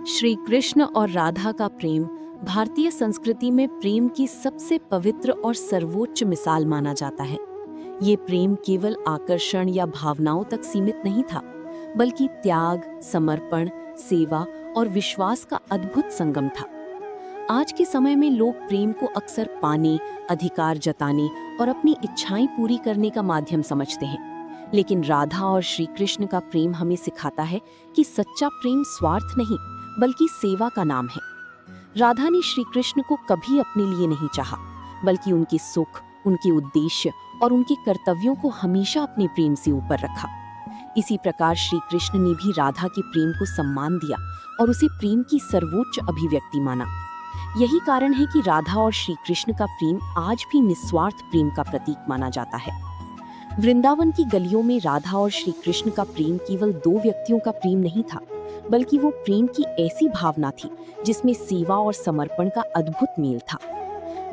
श्री कृष्ण और राधा का प्रेम भारतीय संस्कृति में प्रेम की सबसे पवित्र और सर्वोच्च मिसाल माना जाता है। ये प्रेम केवल आकर्षण या भावनाओं तक सीमित नहीं था, बल्कि त्याग, समर्पण, सेवा और विश्वास का अद्भुत संगम था। आज के समय में लोग प्रेम को अक्सर पाने, अधिकार जताने और अपनी इच्छाएं पूरी करने का माध्यम समझते हैं। लेकिन राधा और श्री कृष्ण का प्रेम हमें सिखाता है कि सच्चा प्रेम स्वार्थ नहीं, बल्कि सेवा का नाम है। राधा ने श्री कृष्ण को कभी अपने लिए नहीं चाहा, बल्कि उनके सुख, उनके उद्देश्य और उनके कर्तव्यों को हमेशा अपने प्रेम से ऊपर रखा। इसी प्रकार श्री कृष्ण ने भी राधा के प्रेम को सम्मान दिया और उसे प्रेम की सर्वोच्च अभिव्यक्ति माना। यही कारण है कि राधा और श्री कृष्ण का प्रेम आज भी निस्वार्थ प्रेम का प्रतीक माना जाता है। वृंदावन की गलियों में राधा और श्री कृष्ण का प्रेम केवल दो व्यक्तियों का प्रेम नहीं था, बल्कि वो प्रेम की ऐसी भावना थी जिसमें सेवा और समर्पण का अद्भुत मेल था।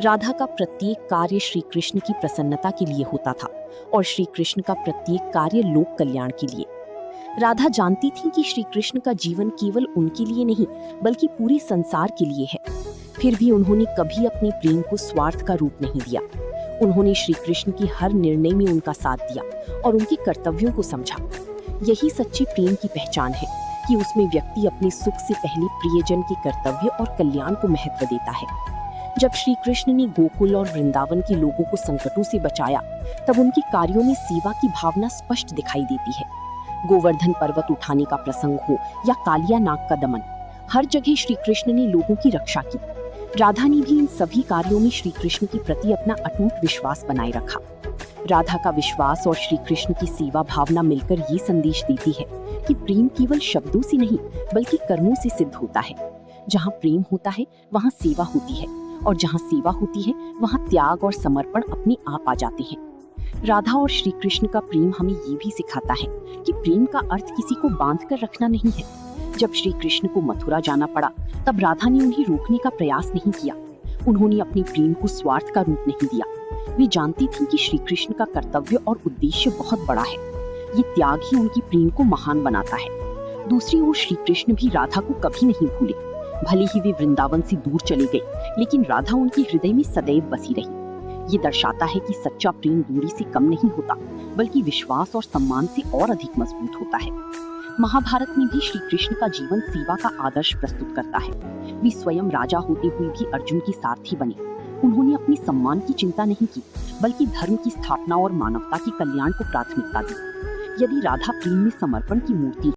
राधा का प्रत्येक कार्य श्री कृष्ण की प्रसन्नता के लिए होता था और श्री कृष्ण का प्रत्येक कार्य लोक कल्याण के लिए। राधा जानती थी कि श्री कृष्ण का जीवन केवल उनके लिए नहीं, बल्कि पूरे संसार के लिए है। फिर भी उन्होंने कभी अपने प्रेम को स्वार्थ का रूप नहीं दिया। उन्होंने श्री कृष्ण की हर निर्णय में उनका साथ दिया और उनके कर्तव्यों को समझा। यही सच्ची प्रेम की पहचान है कि उसमें व्यक्ति अपने सुख से पहले प्रियजन के कर्तव्य और कल्याण को महत्व देता है। जब श्री कृष्ण ने गोकुल और वृंदावन के लोगों को संकटों से बचाया, तब उनके कार्यों में सेवा की भावना स्पष्ट दिखाई देती है। गोवर्धन पर्वत उठाने का प्रसंग हो या कालिया नाग का दमन, हर जगह श्री कृष्ण ने लोगों की रक्षा की। राधा ने भी इन सभी कार्यों में श्री कृष्ण के प्रति अपना अटूट विश्वास बनाए रखा। राधा का विश्वास और श्री कृष्ण की सेवा भावना मिलकर ये संदेश देती है कि प्रेम केवल शब्दों से नहीं, बल्कि कर्मों से सिद्ध होता है। जहाँ प्रेम होता है, वहाँ सेवा होती है, और जहाँ सेवा होती है, वहाँ त्याग और समर्पण अपने आप आ जाते हैं। राधा और श्री कृष्ण का प्रेम हमें ये भी सिखाता है कि प्रेम का अर्थ किसी को बांध कर रखना नहीं है। जब श्री कृष्ण को मथुरा जाना पड़ा, तब राधा ने उन्हें रोकने का प्रयास नहीं किया। उन्होंने अपने प्रेम को स्वार्थ का रूप नहीं दिया। वे जानती थीं कि श्री कृष्ण का कर्तव्य और उद्देश्य बहुत बड़ा है। ये त्याग ही उनकी प्रेम को महान बनाता है। दूसरी ओर श्री कृष्ण भी राधा को कभी नहीं भूले। भले ही वे वृंदावन से दूर चले गए, लेकिन राधा उनके हृदय में सदैव बसी रही। ये दर्शाता है कि सच्चा प्रेम दूरी से कम नहीं होता, बल्कि विश्वास और सम्मान से और अधिक मजबूत होता है। महाभारत में भी श्री कृष्ण का जीवन सेवा का आदर्श प्रस्तुत करता है। वे स्वयं राजा होते हुए भी अर्जुन के सारथी बने। उन्होंने अपने सम्मान की चिंता नहीं की, बल्कि धर्म की स्थापना और मानवता के कल्याण को प्राथमिकता दी। यदि राधा प्रेम में समर्पण की मूर्ति